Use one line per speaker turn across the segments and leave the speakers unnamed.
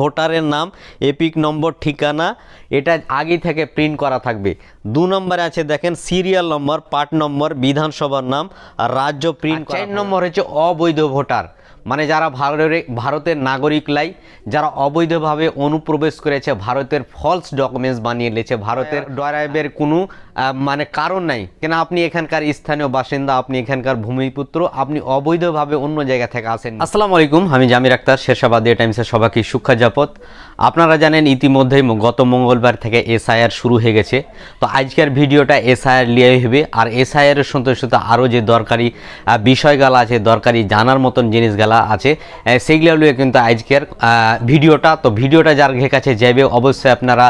ভোটারের নাম, এপিক নম্বর, ঠিকানা, এটা আগে থেকে প্রিন্ট করা থাকবে। 2 নম্বরে আছে দেখেন সিরিয়াল নম্বর, পার্ট নম্বর, বিধানসভার নাম আর রাজ্য প্রিন্ট। 4 নম্বর হচ্ছে অবৈধ ভোটার, মানে যারা ভারতের নাগরিকলাই যারা অবৈধভাবে অনুপ্রবেশ করেছে, ভারতের ফলস ডকুমেন্টস বানিয়ে নিয়েছে, ভারতের ড্রাইভের কোনো মানে কারণ নাই কেন, আপনি এখানকার স্থানীয় বাসিন্দা, আপনি এখানকার ভূমিপুত্র, আপনি অবৈধভাবে অন্য জায়গা থেকে আসেন। আসসালামু আলাইকুম, আমি জামির আক্তার, শেরশাবাদী টাইমসের সবাইকে সুখ্যাজাপত। আপনারা জানেন ইতিমধ্যেই গত মঙ্গলবার থেকে এসআইআর শুরু হয়ে গেছে। তো আজকের ভিডিওটা এসআইআর নিয়ে হবে, আর এসআইআরের সঙ্গে সাথে আরও যে দরকারি বিষয়গুলো আছে, দরকারি জানার মতন জিনিসগুলো আছে, সেইগুলো নিয়ে কিন্তু আজকের ভিডিওটা। তো ভিডিওটা যার কাছে যাবে অবশ্যই আপনারা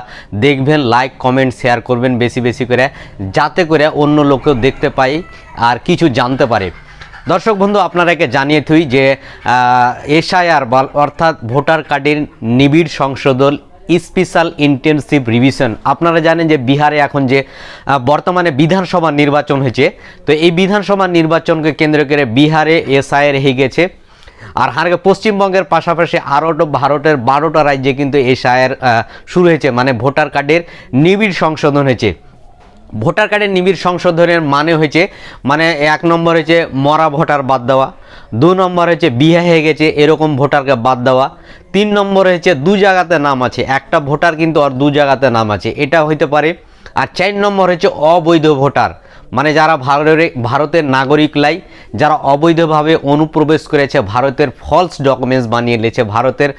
দেখবেন, লাইক কমেন্ট শেয়ার করবেন বেশি বেশি করে, যাতে করে অন্য লোকেও দেখতে পাই আর কিছু জানতে পারে। দর্শক বন্ধু, আপনারাকে জানিয়ে থুই যে এসআইআর অর্থাৎ ভোটার কার্ডের নিবিড় সংশোধন স্পেশাল ইন্টেনসিভ রিভিশন। আপনারা জানেন যে বিহারে এখন যে বর্তমানে বিধানসভা নির্বাচন হয়েছে, তো এই বিধানসভা নির্বাচনকে কেন্দ্র করে বিহারে এসআইআর হয়ে গেছে। আর আগে পশ্চিমবঙ্গের পাশাপাশি আরও ভারতের 12টা রাজ্যে কিন্তু এসআইআর শুরু হয়েছে, মানে ভোটার কার্ডের নিবিড় সংশোধন হয়েছে। ভোটার কার্ডের নিবিড় সংশোধনের মানে হয়েছে, মানে 1 নম্বর হচ্ছে মরা ভোটার বাদ দেওয়া, 2 নম্বর হচ্ছে বিয়ে হয়ে গেছে এরকম ভোটারকে বাদ দেওয়া, 3 নম্বর হচ্ছে 2 জায়গাতে নাম আছে, একটা ভোটার কিন্তু আর 2 জায়গাতে নাম আছে, এটা হইতে পারে। আর 4 নম্বর হচ্ছে অবৈধ ভোটার, মানে যারা ভারতের নাগরিকলাই যারা অবৈধভাবে অনুপ্রবেশ করেছে, ভারতের ফলস ডকুমেন্টস বানিয়ে নিয়েছে, ভারতের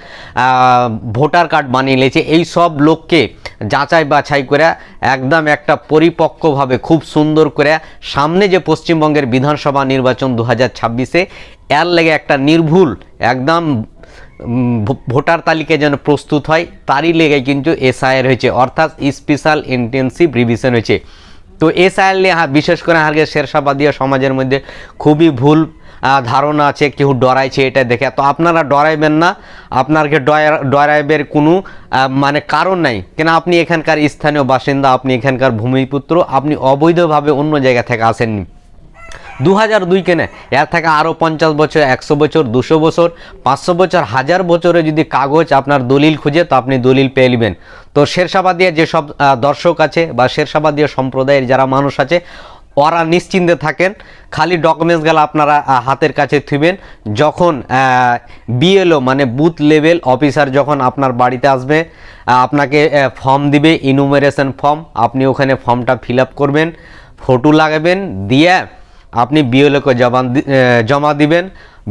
ভোটার কার্ড বানিয়ে নিয়েছে, এই সব লোককে যাচাই বাছাই করে একদম একটা পরিপক্কভাবে খুব সুন্দর করে সামনে যে পশ্চিমবঙ্গের বিধানসভা নির্বাচন 2026-এ এর লেগে একটা নির্ভুল একদম ভোটার তালিকা যেন প্রস্তুত হয়, তারই লেগে কিন্তু এসআইআর হয়েছে, অর্থাৎ স্পেশাল ইন্টেনসিভ রিভিশন হয়েছে। তো এসআইআর নিয়ে বিশেষ করে আগে শেরশাবাদীয় সমাজের মধ্যে খুবই ভুল ধারণা আছে, কেউ ডরাইছে এটা দেখে। তো আপনারা ডরাইবেন না, আপনাকে ডরাইবের কোনো মানে কারণ নাই কেন, আপনি এখানকার স্থানীয় বাসিন্দা, আপনি এখানকার ভূমিপুত্র, আপনি অবৈধভাবে অন্য জায়গা থেকে আসেননি। 2002 কেনে, এর থেকে আরও 50 বছর, 100 বছর, 200 বছর, 500 বছর, 1000 বছরে যদি কাগজ আপনার দলিল খুঁজে, তো আপনি দলিল পেয়ে নেবেন। তো শেরশাবাদীয় যেসব দর্শক আছে বা শেরশাবাদীয় সম্প্রদায়ের যারা মানুষ আছে, ওরা নিশ্চিন্তে থাকেন, খালি ডকুমেন্টসগুলো আপনারা হাতের কাছে থুবেন। যখন বিএলও মানে বুথ লেভেল অফিসার যখন আপনার বাড়িতে আসবে, আপনাকে ফর্ম দিবে, ইনুমারেশন ফর্ম, আপনি ওখানে ফর্মটা ফিল আপ করবেন, ফটো লাগাবেন, দিয়ে আপনি বিএলওকে জমা দিবেন।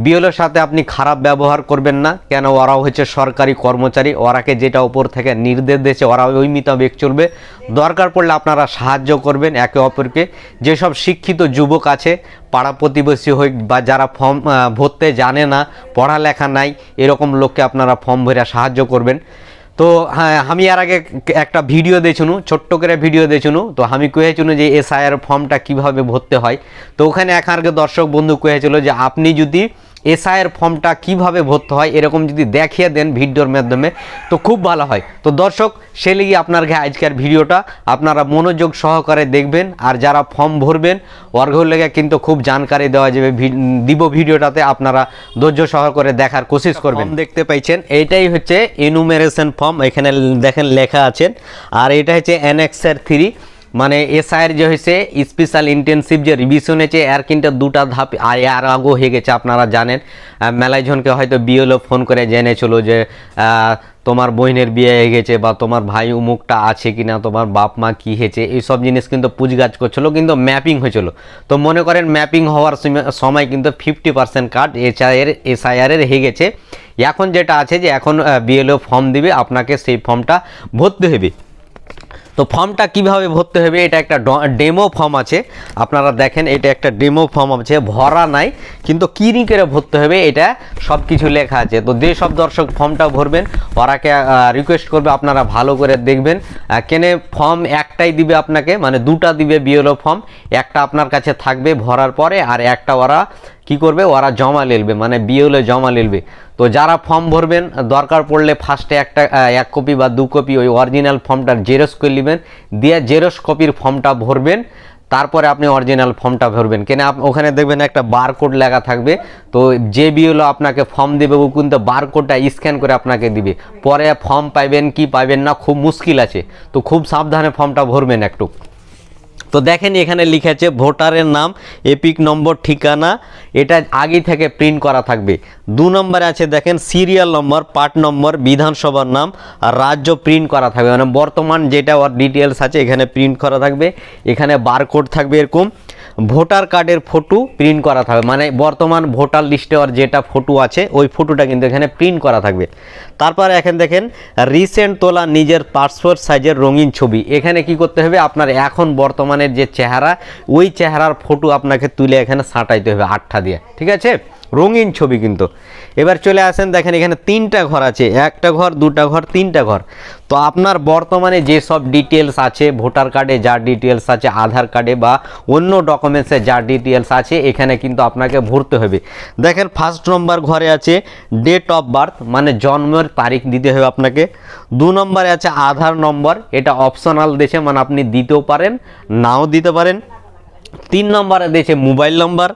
বিএলওর সাথে আপনি খারাপ ব্যবহার করবেন না, কেন ওরাও হচ্ছে সরকারি কর্মচারী, ওরাকে যেটা উপর থেকে নির্দেশ দিয়েছে ওরা ওই মোতাবেক চলবে। দরকার পড়লে আপনারা সাহায্য করবেন একে অপরকে। যেসব শিক্ষিত যুবক আছে, পাড়া প্রতিবেশী হোক বা যারা ফর্ম ভরতে জানে না, পড়ালেখা নাই, এরকম লোককে আপনারা ফর্ম ভরে সাহায্য করবেন। তো হ্যাঁ, আমি এর আগে একটা ভিডিও দিয়েছিনু, ছোট্ট করে ভিডিও দিয়েছিনু, তো আমি কয়েছিনু যে এসআইআর ফর্মটা কিভাবে ভরতে হয়। তো ওখানে এখানকার দর্শক বন্ধু কয়েছিল যে আপনি যদি এসআইআর ফর্মটা কিভাবে ভরতে হয় এরকম যদি দেখিয়ে দেন ভিডিওর মাধ্যমে, তো খুব ভালো হয়। তো দর্শক, সে লেগে আপনার আজকের ভিডিওটা আপনারা মনোযোগ সহকারে দেখবেন, আর যারা ফর্ম ভরবেন ওর লেগে কিন্তু খুব জানকারি দেওয়া যাবে দিব ভিডিওটাতে, আপনারা ধৈর্য সহকারে দেখার কোশিশ করবেন। দেখতে পাইছেন এইটাই হচ্ছে এনুমেরেশন ফর্ম, এখানে দেখেন লেখা আছেন, আর এটা হচ্ছে অ্যানেক্সার 3, মানে এসআইআর যে হয়েছে স্পেশাল ইন্টেনসিভ যে রিভিশন হয়েছে, এর কিন্তু 2টা ধাপ আর আগেও হয়ে গেছে। আপনারা জানেন মেলাইজনকে হয়তো বিএলও ফোন করে জেনেছিল যে তোমার বোনের বিয়ে হয়ে গেছে, বা তোমার ভাই উমুকটা আছে কিনা, তোমার বাপ মা কী হয়েছে, এইসব জিনিস কিন্তু পুছগাছ করছিল, কিন্তু ম্যাপিং হয়েছিল। তো মনে করেন ম্যাপিং হওয়ার সময় কিন্তু 50% কার্ড এসআইআরের হয়ে গেছে। এখন যেটা আছে যে এখন বিএলও ফর্ম দিবে, আপনাকে সেই ফর্মটা ভরতে হবে। তো ফর্মটা কিভাবে ভরতে হবে, এটা একটা ডেমো ফর্ম আছে, আপনারা দেখেন এটা একটা ডেমো ফর্ম আছে, ভরা নাই, কিন্তু কী করে ভরতে হবে এটা সব কিছু লেখা আছে। তো যে সব দর্শক ফর্মটা ভরবেন ওরাকে রিকোয়েস্ট করবে আপনারা ভালো করে দেখবেন, কেনে ফর্ম একটাই দিবে আপনাকে, মানে 2টা দিবে বিএলও ফর্ম, একটা আপনার কাছে থাকবে ভরার পরে, আর একটা ওরা কি করবে, ওরা জমা নিলবে, মানে বিএলও জমা নিলবে। তো যারা ফর্ম ভরবেন দরকার পড়লে ফার্স্টে একটা 1 কপি বা 2 কপি ওই অরিজিনাল ফর্মটার জেরক্স করে নেবেন, দিয়ে জেরক্স কপির ফর্মটা ভরবেন। তারপরে আপনি অরিজিনাল ফর্মটা ভরবেন। কেন ওখানে দেখবেন একটা বারকোড লেখা থাকবে, তো যে বিএলও আপনাকে ফর্ম দেবে ও কিন্তু বারকোডটা স্ক্যান করে আপনাকে দিবে, পরে ফর্ম পাইবেন কি পাইবেন না খুব মুশকিল আছে, তো খুব সাবধানে ফর্মটা ভরবেন একটু। তো দেখেন এখানে লিখেছে ভোটারের নাম, এপিক নম্বর, ঠিকানা, এটা আগে থেকে প্রিন্ট করা থাকবে। 2 নম্বরে আছে দেখেন সিরিয়াল নম্বর, পার্ট নম্বর, বিধানসভার নাম আর রাজ্য প্রিন্ট করা থাকবে, মানে বর্তমান যেটা ওর ডিটেলস আছে এখানে প্রিন্ট করা থাকবে। এখানে বারকোড থাকবে এরকম, ভোটার কার্ডের ফটো প্রিন্ট করা থাকবে, মানে বর্তমান ভোটার লিস্টে ওর যেটা ফটো আছে ওই ফটোটা কিন্তু এখানে প্রিন্ট করা থাকবে। তারপর এখানে দেখেন রিসেন্ট তোলা নিজের পাসপোর্ট সাইজের রঙিন ছবি, এখানে কি করতে হবে আপনার এখন বর্তমানের যে চেহারা ওই চেহারার ফটো আপনাকে তুলে এখানে সাঁটাইতে হবে আঠা দিয়ে, ঠিক আছে, রঙিন ছবি কিন্তু। এবার চলে আসেন দেখেন এখানে 3টা ঘর আছে, 1টা ঘর, 2টা ঘর, 3টা ঘর। তো আপনার বর্তমানে যে সব ডিটেলস আছে ভোটার কার্ডে যা ডিটেলস আছে, আধার কার্ডে বা অন্য ডকুমেন্টসে যা ডিটেলস আছে এখানে কিন্তু আপনাকে ভরতে হবে। দেখেন 1 নম্বর ঘরে আছে ডেট অফ বার্থ, মানে জন্মের তারিখ দিতে হবে আপনাকে। 2 নম্বরে আছে আধার নম্বর, এটা অপশনাল দিয়েছে, মানে আপনি দিতেও পারেন নাও দিতে পারেন। 3 নম্বরে দিয়েছে মোবাইল নম্বর,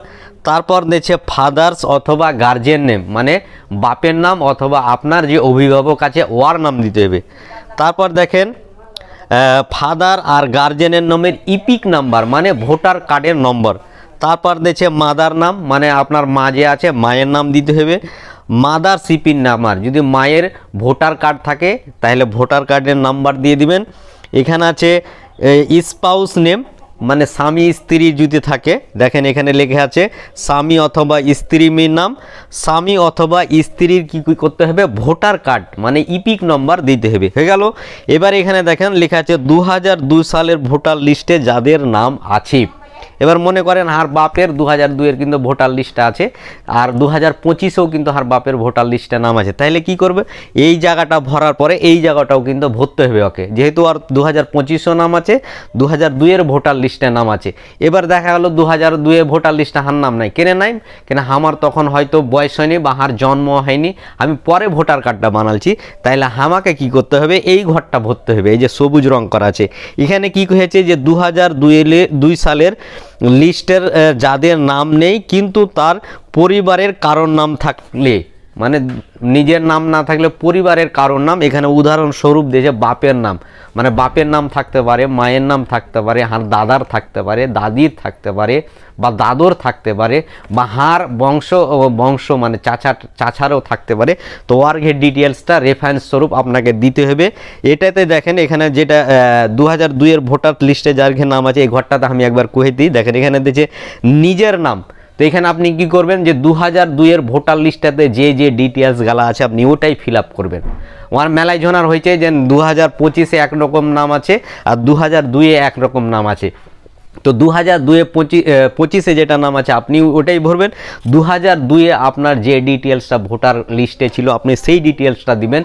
তারপর দিয়েছে ফাদার্স অথবা গার্জিয়ান নেম, মানে বাপের নাম অথবা আপনার যে অভিভাবক আছে ওর নাম দিতে হবে। তারপর দেখেন ফাদার আর গার্জিয়ানের নামের ইপিক নাম্বার, মানে ভোটার কার্ডের নম্বর। তারপর দিয়েছে মাদার নাম, মানে আপনার মা যে আছে মায়ের নাম দিতে হবে। মাদার সিপির নাম্বার, যদি মায়ের ভোটার কার্ড থাকে তাহলে ভোটার কার্ডের নাম্বার দিয়ে দিবেন। এখানে আছে স্পাউস নেম, মানে স্বামী স্ত্রী যদি থাকে, দেখেন এখানে লেখা আছে স্বামী অথবা স্ত্রী মেয়ের নাম, স্বামী অথবা স্ত্রীর কি করতে হবে ভোটার কার্ড মানে ইপিক নম্বর দিতে হবে, হয়ে গেল। এবার এখানে দেখেন লেখা আছে 2002 সালের ভোটার লিস্টে যাদের নাম আছে। এবার মনে করেন হার বাপের 2002-এর কিন্তু ভোটার লিস্টে আছে, আর 2025-এও কিন্তু হার বাপের ভোটার লিস্টে নাম আছে, তাহলে কি করবে এই জায়গাটা ভরার পরে এই জায়গাটাও কিন্তু ভরতে হবে ওকে, যেহেতু আর 2025-ও নাম আছে, 2002-এর ভোটার লিস্টে নাম আছে। এবার দেখা গেল 2002-এর ভোটার লিস্টে হার নাম নাই, কেন নাই, কেন আমার তখন হয়তো বয়স হয়নি বা হার জন্ম হয়নি, আমি পরে ভোটার কার্ডটা বানালছি, তাইলে আমাকে কি করতে হবে এই ঘরটা ভরতে হবে। এই যে সবুজ রং করা আছে এখানে কি হয়েছে যে 2002 সালের লিস্টের যাদের নাম নেই কিন্তু তার পরিবারের কারোর নাম থাকলে, মানে নিজের নাম না থাকলে পরিবারের কারোর নাম, এখানে উদাহরণস্বরূপ দিয়েছে বাপের নাম, মানে বাপের নাম থাকতে পারে, মায়ের নাম থাকতে পারে, হার দাদার থাকতে পারে, দাদির থাকতে পারে বা দাদুর থাকতে পারে বা হার বংশ মানে চাচারও থাকতে পারে। তো ওর ডিটেলসটা রেফারেন্স স্বরূপ আপনাকে দিতে হবে। এটাতে দেখেন এখানে যেটা 2002-এর ভোটার লিস্টে যার নাম আছে এই ঘরটাতে আমি একবার কয়ে দিই, দেখেন এখানে দিয়েছে নিজের নাম। তো এখানে আপনি কি করবেন যে 2002-এর ভোটার লিস্টটাতে যে যে ডিটেলস গালা আছে আপনি ওটাই ফিল আপ করবেন। আমার মেলায় জনার হয়েছে যে 2025-এ একরকম নাম আছে আর 2002-এ একরকম নাম আছে, তো 2025-এ যেটা নাম আছে আপনি ওটাই ভরবেন। 2002-এ আপনার যে ডিটেলসটা ভোটার লিস্টে ছিল আপনি সেই ডিটেলসটা দিবেন।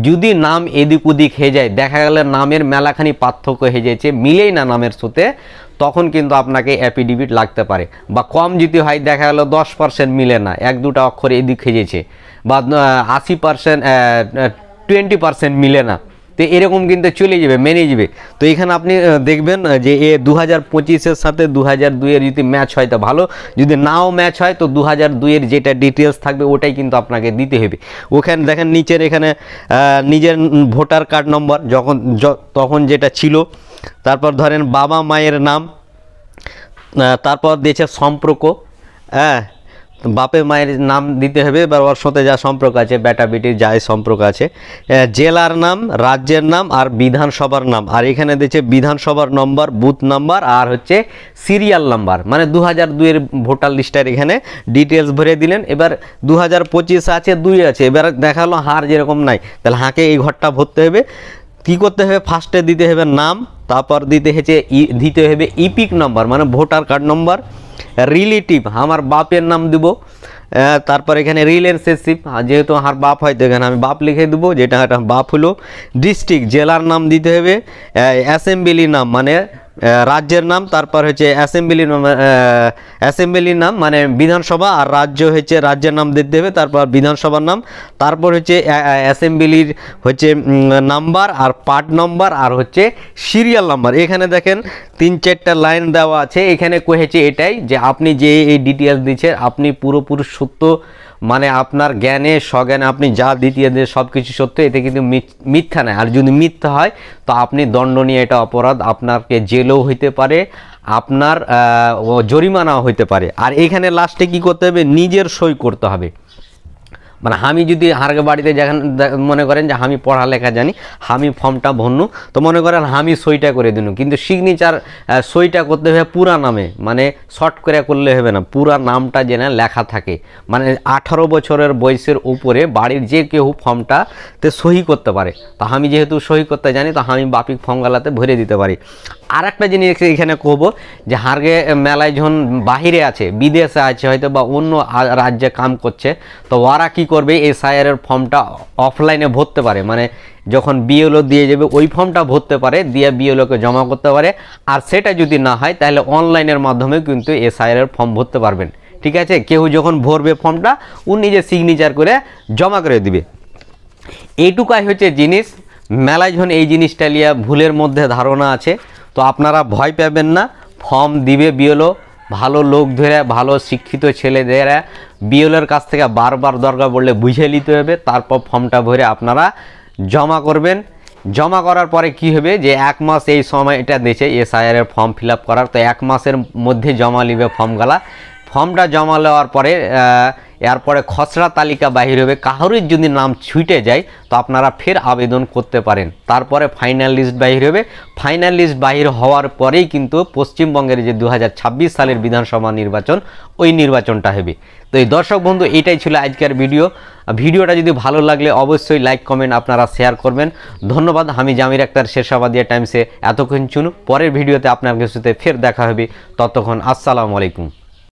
যদি নাম এদিক ওদিক হয়ে যায়, দেখা গেল নামের মেলাখানি পার্থক্য হয়ে যাচ্ছে, মিলেই না নামের সাথে, তখন কিন্তু আপনাকে অ্যাফিডেভিট লাগতে পারে। বা কম যদি হয়, দেখা গেল 10% মিলে না, 1-2টা অক্ষর এদিক হয়ে যাচ্ছে, বা 80% 20% মিলে না, তো এরকম কিন্তু চলে যাবে, মেনে যাবে। তো এখানে আপনি দেখবেন যে 2025-এর সাথে 2002-এর যদি ম্যাচ হয় তো ভালো, যদি নাও ম্যাচ হয় তো 2002-এর যেটা ডিটেলস থাকবে ওটাই কিন্তু আপনাকে দিতে হবে। ওখানে দেখেন নিচের এখানে নিজের ভোটার কার্ড নম্বর তখন যেটা ছিল, তারপর ধরেন বাবা মায়ের নাম, তারপর দিয়েছে সম্পর্ক, হ্যাঁ বাপের মায়ের নাম দিতে হবে, এবার ওর সাথে যা সম্পর্ক আছে বেটা বেটির যা সম্পর্ক আছে, জেলার নাম, রাজ্যের নাম আর বিধানসভার নাম। আর এখানে দিয়েছে বিধানসভার নম্বর, বুথ নাম্বার আর হচ্ছে সিরিয়াল নাম্বার, মানে 2002-এর ভোটার লিস্টের এখানে ডিটেলস ভরে দিলেন। এবার 2025 আছে 2 আছে, এবার দেখালো হার যেরকম নাই, তাহলে হাঁকে এই ঘরটা ভরতে হবে। কী করতে হবে, ফার্স্টে দিতে হবে নাম, তারপর দিতে হবে ইপিক নম্বর মানে ভোটার কার্ড নম্বর, রিলেটিভ আমার বাপের নাম দিব, তারপর এখানে রিলেশনশিপ যেহেতু আমার বাপ হয় তো এখানে আমি বাপ লিখে দেবো, যেটা একটা বাপ হলো। ডিস্ট্রিক্ট জেলার নাম দিতে হবে, অ্যাসেম্বলি নাম মানে রাজ্যের নাম, তারপর হচ্ছে অ্যাসেম্বলির নাম মানে বিধানসভা, আর রাজ্য হচ্ছে রাজ্যের নাম দিতে হবে, তারপর বিধানসভার নাম, তারপর হচ্ছে অ্যাসেম্বলির হচ্ছে নাম্বার আর পার্ট নম্বর আর হচ্ছে সিরিয়াল নাম্বার। এখানে দেখেন 3-4টা লাইন দেওয়া আছে। এখানে কহেছে এটাই যে আপনি যে এই ডিটেলস দিচ্ছেন আপনি পুরোপুরি সত্য, মানে আপনার জ্ঞানে সজ্ঞানে আপনি যা দ্বিতীয় সব কিছু সত্য, এতে কিন্তু মিথ্যা নয়। আর যদি মিথ্যা হয় তো আপনি দণ্ডনীয়, এটা অপরাধ, আপনাকে জেলও হইতে পারে, আপনার জরিমানাও হইতে পারে। আর এখানে লাস্টে কি করতে হবে, নিজের সই করতে হবে। মানে আমি যদি হারকে বাড়িতে যখন মনে করেন যে আমি পড়ালেখা জানি, আমি ফর্মটা ভরনু, তো মনে করেন আমি সইটা করে দিন, কিন্তু সিগনেচার সইটা করতে হবে পুরা নামে, মানে শর্ট করে করলে হবে না, পুরা নামটা যেন লেখা থাকে। মানে 18 বছরের বয়সের উপরে বাড়ির যে কেউ ফর্মটাতে সহি করতে পারে। তো আমি যেহেতু সহি করতে জানি, তো আমি বাপিক ফর্মগুলাতে ভরে দিতে পারি। আর একটা জিনিস এখানে কহবো যে হারগে মেলায় যখন বাহিরে আছে, বিদেশে আছে হয়তো বা অন্য রাজ্যে কাম করছে, তো ওরা কী করবে, এসআইআরের ফর্মটা অফলাইনে ভরতে পারে, মানে যখন বিএলও দিয়ে যাবে ওই ফর্মটা ভরতে পারে, দিয়ে বিএলওকে জমা করতে পারে। আর সেটা যদি না হয় তাহলে অনলাইনের মাধ্যমে কিন্তু এসআইআরের ফর্ম ভরতে পারবেন। ঠিক আছে, কেউ যখন ভরবে ফর্মটা ও নিজে সিগনেচার করে জমা করে দিবে। এইটুকাই হচ্ছে জিনিস। মেলায় যখন এই জিনিসটা লিয়া ভুলের মধ্যে ধারণা আছে, তো আপনারা ভয় পাবেন না। ফর্ম দিবে বিএলও, ভালো লোক ধরে, ভালো শিক্ষিত ছেলেদেরা বিএলওর কাছ থেকে বারবার দরকার পড়লে বুঝে নিতে হবে, তারপর ফর্মটা ভরে আপনারা জমা করবেন। জমা করার পরে কি হবে যে 1 মাস এই সময়টা দিয়েছে এসআইআরের ফর্ম ফিল আপ করার, তো 1 মাসের মধ্যে জমা নিবে ফর্মগুলা। ফর্মটা জমা নেওয়ার পরে এরপরে খসড়া তালিকা বাহির হবে। কারোর যদি নাম ছুটে যায় তো আপনারা ফের আবেদন করতে পারেন। তারপরে ফাইনাল লিস্ট বাহির হবে। ফাইনাল লিস্ট বাহির হওয়ার পরেই কিন্তু পশ্চিমবঙ্গের যে 2026 সালের বিধানসভা নির্বাচন, ওই নির্বাচনটা হবে। তো এই দর্শক বন্ধু, এটাই ছিল আজকের ভিডিওটা যদি ভালো লাগলে অবশ্যই লাইক কমেন্ট আপনারা শেয়ার করবেন। ধন্যবাদ। আমি জামির আক্তার, শেরশাবাদিয়া টাইমসে এতক্ষণ শুনুন। পরের ভিডিওতে আপনার সাথে ফের দেখা হবে। ততক্ষণ আসসালামু আলাইকুম।